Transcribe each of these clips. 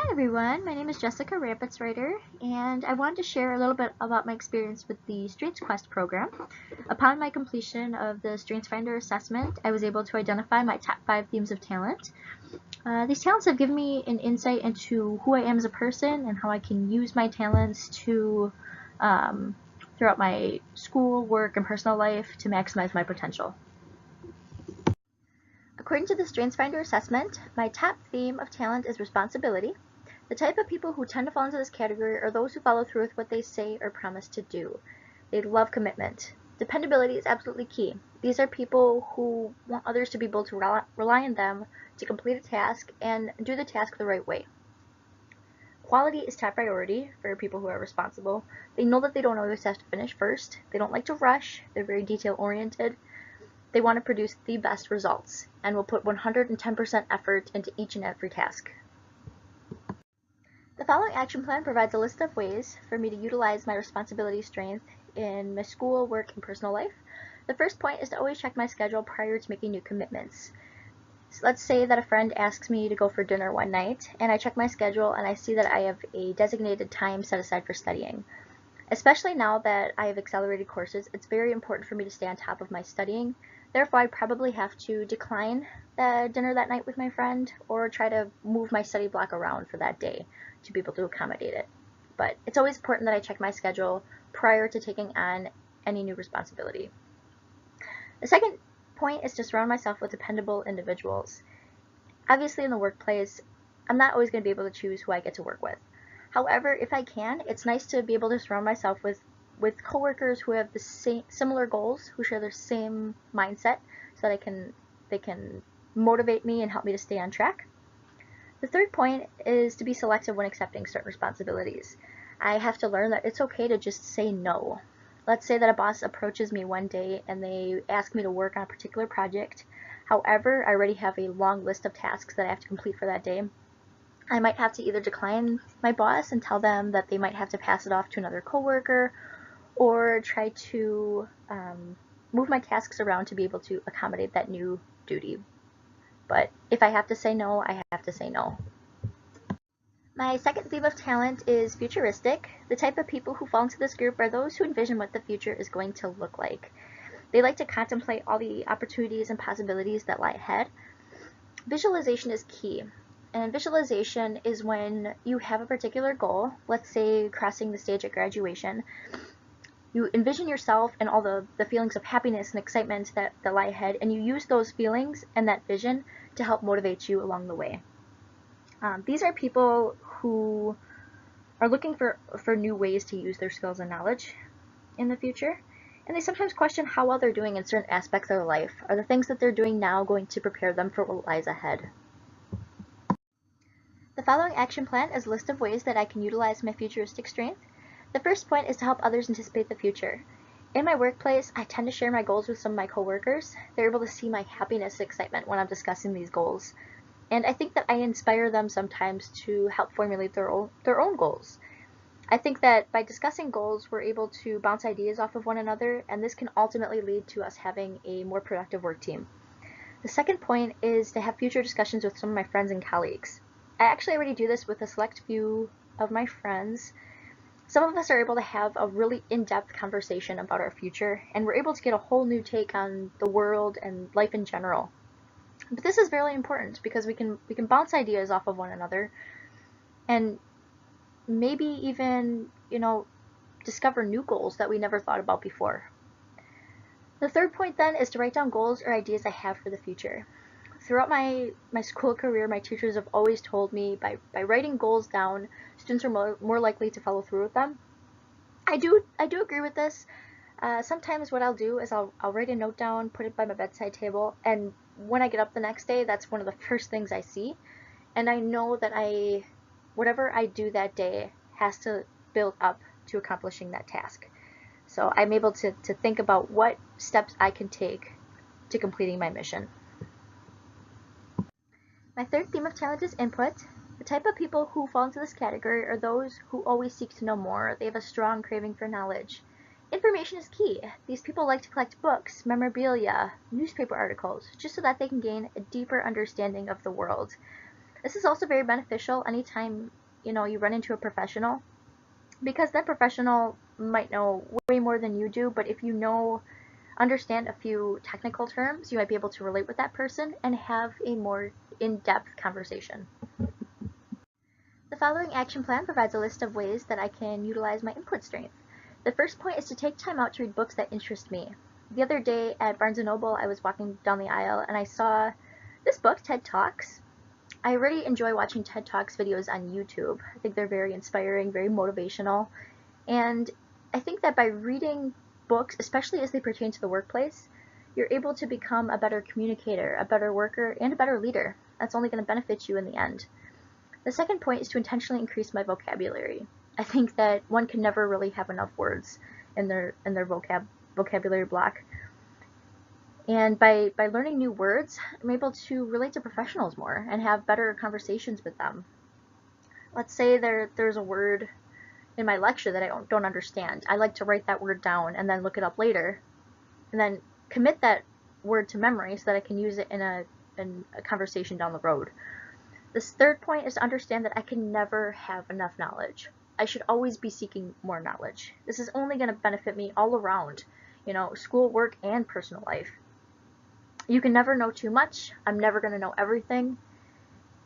Hi everyone, my name is JRampetsreiter, and I wanted to share a little bit about my experience with the StrengthsQuest program. Upon my completion of the StrengthsFinder assessment, I was able to identify my top 5 themes of talent. These talents have given me an insight into who I am as a person and how I can use my talents to throughout my school, work, and personal life to maximize my potential. According to the StrengthsFinder assessment, my top theme of talent is responsibility. The type of people who tend to fall into this category are those who follow through with what they say or promise to do. They love commitment. Dependability is absolutely key. These are people who want others to be able to rely on them to complete a task and do the task the right way. Quality is top priority for people who are responsible. They know that they don't always have to finish first. They don't like to rush. They're very detail-oriented. They want to produce the best results and will put 110% effort into each and every task. The following action plan provides a list of ways for me to utilize my responsibility strength in my school, work, and personal life. The first point is to always check my schedule prior to making new commitments. So let's say that a friend asks me to go for dinner one night, and I check my schedule and I see that I have a designated time set aside for studying. Especially now that I have accelerated courses, it's very important for me to stay on top of my studying. Therefore, I'd probably have to decline the dinner that night with my friend or try to move my study block around for that day to be able to accommodate it. But it's always important that I check my schedule prior to taking on any new responsibility. The second point is to surround myself with dependable individuals. Obviously, in the workplace, I'm not always going to be able to choose who I get to work with. However, if I can, it's nice to be able to surround myself with coworkers who have the similar goals, who share the same mindset, so that they can motivate me and help me to stay on track. The third point is to be selective when accepting certain responsibilities. I have to learn that it's okay to just say no. Let's say that a boss approaches me one day and they ask me to work on a particular project. However, I already have a long list of tasks that I have to complete for that day. I might have to either decline my boss and tell them that they might have to pass it off to another coworker, or try to move my tasks around to be able to accommodate that new duty. But if I have to say no, I have to say no. My second theme of talent is futuristic. The type of people who fall into this group are those who envision what the future is going to look like. They like to contemplate all the opportunities and possibilities that lie ahead. Visualization is key. And visualization is when you have a particular goal, let's say crossing the stage at graduation. You envision yourself and all the feelings of happiness and excitement that lie ahead, and you use those feelings and that vision to help motivate you along the way. These are people who are looking for new ways to use their skills and knowledge in the future, and they sometimes question how well they're doing in certain aspects of their life. Are the things that they're doing now going to prepare them for what lies ahead? The following action plan is a list of ways that I can utilize my futuristic strength. The first point is to help others anticipate the future. In my workplace, I tend to share my goals with some of my coworkers. They're able to see my happiness and excitement when I'm discussing these goals. And I think that I inspire them sometimes to help formulate their own goals. I think that by discussing goals, we're able to bounce ideas off of one another, and this can ultimately lead to us having a more productive work team. The second point is to have future discussions with some of my friends and colleagues. I actually already do this with a select few of my friends. Some of us are able to have a really in-depth conversation about our future, and we're able to get a whole new take on the world and life in general. But this is very important because we can bounce ideas off of one another, and maybe even, discover new goals that we never thought about before. The third point then is to write down goals or ideas I have for the future. Throughout my school career, my teachers have always told me by writing goals down, students are more likely to follow through with them. I do agree with this. Sometimes what I'll do is I'll write a note down, put it by my bedside table, and when I get up the next day, that's one of the first things I see. And I know that whatever I do that day has to build up to accomplishing that task. So I'm able to think about what steps I can take to completing my mission. My third theme of talent is input. The type of people who fall into this category are those who always seek to know more. They have a strong craving for knowledge. Information is key. These people like to collect books, memorabilia, newspaper articles, just so that they can gain a deeper understanding of the world. This is also very beneficial anytime you run into a professional, because that professional might know way more than you do, but if you understand a few technical terms, you might be able to relate with that person and have a more in-depth conversation. The following action plan provides a list of ways that I can utilize my input strength. The first point is to take time out to read books that interest me. The other day at Barnes & Noble, I was walking down the aisle and I saw this book, TED Talks. I really enjoy watching TED Talks videos on YouTube. I think they're very inspiring, very motivational, and I think that by reading books, especially as they pertain to the workplace, you're able to become a better communicator, a better worker, and a better leader. That's only going to benefit you in the end. The second point is to intentionally increase my vocabulary. I think that one can never really have enough words in their vocabulary block. And by learning new words, I'm able to relate to professionals more and have better conversations with them. Let's say there's a word in my lecture that I don't understand. I like to write that word down and then look it up later, and then commit that word to memory so that I can use it in a conversation down the road. This third point is to understand that I can never have enough knowledge. I should always be seeking more knowledge. This is only going to benefit me all around, school, work, and personal life. You can never know too much. I'm never going to know everything.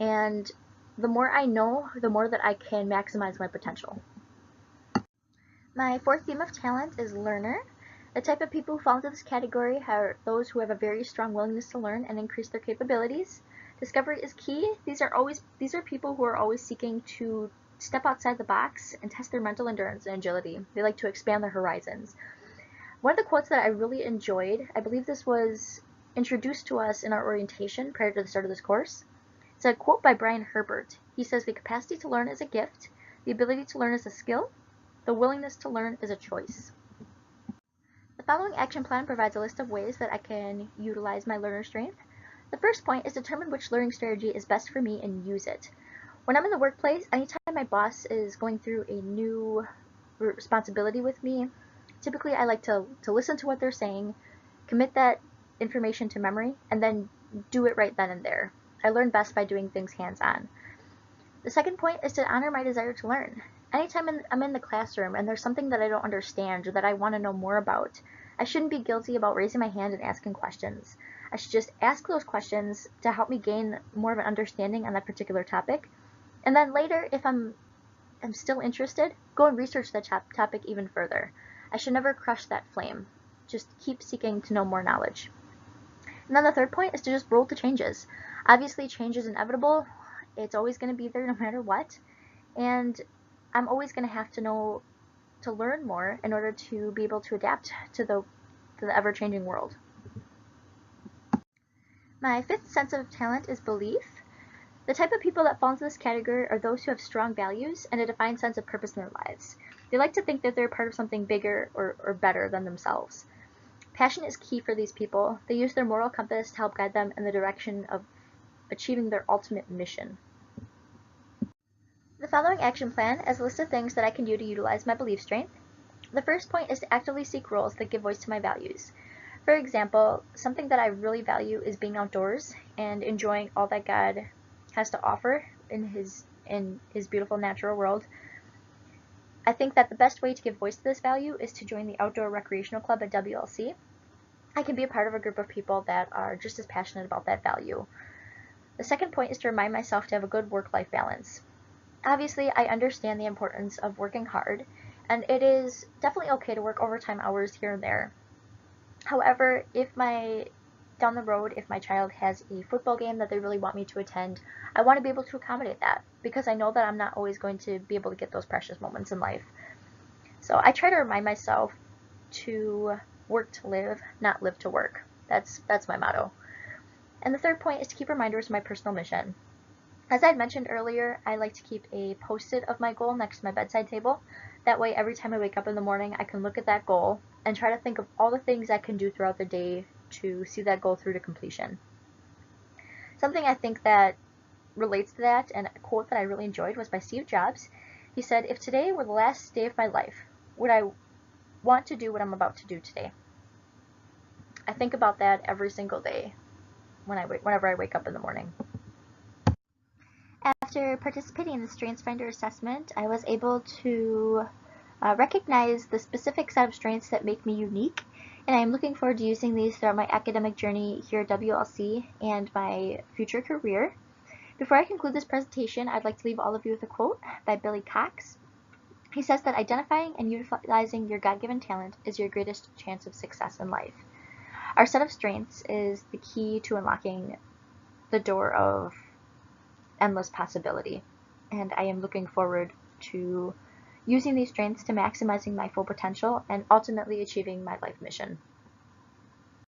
And the more I know, the more that I can maximize my potential. My fourth theme of talent is learner. The type of people who fall into this category are those who have a very strong willingness to learn and increase their capabilities. Discovery is key. These are people who are always seeking to step outside the box and test their mental endurance and agility. They like to expand their horizons. One of the quotes that I really enjoyed, I believe this was introduced to us in our orientation prior to the start of this course. It's a quote by Brian Herbert. He says, "The capacity to learn is a gift. The ability to learn is a skill. The willingness to learn is a choice." The following action plan provides a list of ways that I can utilize my learner strength. The first point is determine which learning strategy is best for me and use it. When I'm in the workplace, anytime my boss is going through a new responsibility with me, typically I like to listen to what they're saying, commit that information to memory, and then do it right then and there. I learn best by doing things hands-on. The second point is to honor my desire to learn. Anytime I'm in the classroom and there's something that I don't understand or that I want to know more about, I shouldn't be guilty about raising my hand and asking questions. I should just ask those questions to help me gain more of an understanding on that particular topic. And then later, if I'm still interested, go and research that topic even further. I should never crush that flame. Just keep seeking to know more knowledge. And then the third point is to just roll with the changes. Obviously, change is inevitable. It's always going to be there no matter what. And I'm always going to have to learn more in order to be able to adapt to the ever-changing world. My fifth sense of talent is belief. The type of people that fall into this category are those who have strong values and a defined sense of purpose in their lives. They like to think that they're part of something bigger or better than themselves. Passion is key for these people. They use their moral compass to help guide them in the direction of achieving their ultimate mission. The following action plan is a list of things that I can do to utilize my belief strength. The first point is to actively seek roles that give voice to my values. For example, something that I really value is being outdoors and enjoying all that God has to offer in his beautiful natural world. I think that the best way to give voice to this value is to join the Outdoor Recreational Club at WLC. I can be a part of a group of people that are just as passionate about that value. The second point is to remind myself to have a good work-life balance. Obviously, I understand the importance of working hard, and it is definitely okay to work overtime hours here and there. However, down the road, if my child has a football game that they really want me to attend, I want to be able to accommodate that because I know that I'm not always going to be able to get those precious moments in life. So I try to remind myself to work to live, not live to work. That's my motto. And the third point is to keep reminders of my personal mission. As I had mentioned earlier, I like to keep a post-it of my goal next to my bedside table. That way, every time I wake up in the morning, I can look at that goal and try to think of all the things I can do throughout the day to see that goal through to completion. Something I think that relates to that, and a quote that I really enjoyed, was by Steve Jobs. He said, "If today were the last day of my life, would I want to do what I'm about to do today?" I think about that every single day whenever I wake up in the morning. After participating in the StrengthsFinder assessment, I was able to recognize the specific set of strengths that make me unique, and I am looking forward to using these throughout my academic journey here at WLC and my future career. Before I conclude this presentation, I'd like to leave all of you with a quote by Billy Cox. He says that identifying and utilizing your God-given talent is your greatest chance of success in life. Our set of strengths is the key to unlocking the door of endless possibility, and I am looking forward to using these strengths to maximizing my full potential and ultimately achieving my life mission.